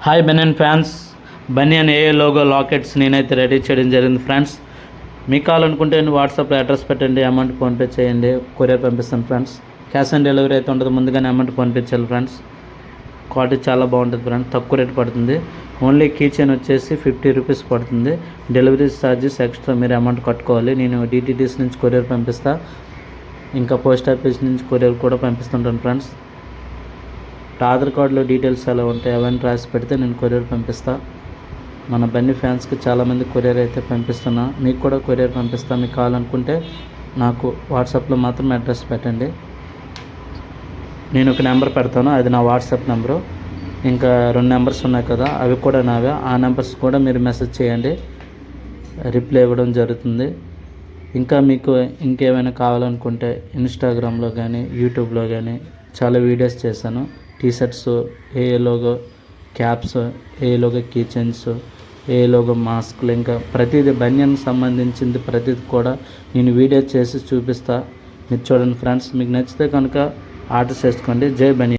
Hi banian fans, banian A logo lockets నేనైతే ready చేయడం జరిగింది ఫ్రెండ్స్. మీకు కావాలనుకుంటే వాట్సాప్లో అడ్రస్ పెట్టండి, అమౌంట్ ఫోన్పే చేయండి, కొరియర్ పంపిస్తాను ఫ్రెండ్స్. క్యాష్ ఆన్ డెలివరీ అయితే ఉంటుంది, ముందుగానే అమౌంట్ పంపించాలి ఫ్రెండ్స్. క్వాలిటీ చాలా బాగుంటుంది ఫ్రెండ్స్, తక్కువ రేట్ పడుతుంది. ఓన్లీ కీ చైన్ వచ్చేసి 50 రూపీస్ పడుతుంది. డెలివరీ ఛార్జెస్ ఎక్స్ట్రా మీరు అమౌంట్ కట్టుకోవాలి. నేను డిటిడిసి నుంచి కొరియర్ పంపిస్తా, ఇంకా పోస్ట్ ఆఫీస్ నుంచి కొరియర్ కూడా పంపిస్తుంటాను ఫ్రెండ్స్. ఆధార్ కార్డులో డీటెయిల్స్ ఎలా ఉంటాయి అవన్నీ రాసి పెడితే నేను కొరియర్ పంపిస్తా. మన బన్నీ ఫ్యాన్స్కి చాలామంది కొరియర్ అయితే పంపిస్తున్నా, మీకు కూడా కొరియర్ పంపిస్తా. మీకు కావాలనుకుంటే నాకు వాట్సాప్లో మాత్రం అడ్రస్ పెట్టండి. నేను ఒక నెంబర్ పెడతాను, అది నా వాట్సాప్ నెంబరు. ఇంకా 2 నెంబర్స్ ఉన్నాయి కదా, అవి కూడా నావే. ఆ నెంబర్స్ కూడా మీరు మెసేజ్ చేయండి, రిప్లై ఇవ్వడం జరుగుతుంది. ఇంకా మీకు ఇంకేమైనా కావాలనుకుంటే ఇన్స్టాగ్రామ్లో కానీ యూట్యూబ్లో కానీ చాలా వీడియోస్ చేశాను. T-shirts, A logo caps, A logo key chains, A logo మాస్క్లు, ఇంకా ప్రతిదీ బనియన్ సంబంధించింది ప్రతిదీ కూడా నేను వీడియో చేసి చూపిస్తా. మీరు చూడండి ఫ్రెండ్స్, మీకు నచ్చితే కనుక ఆర్డర్ చేసుకోండి. జై బనియన్.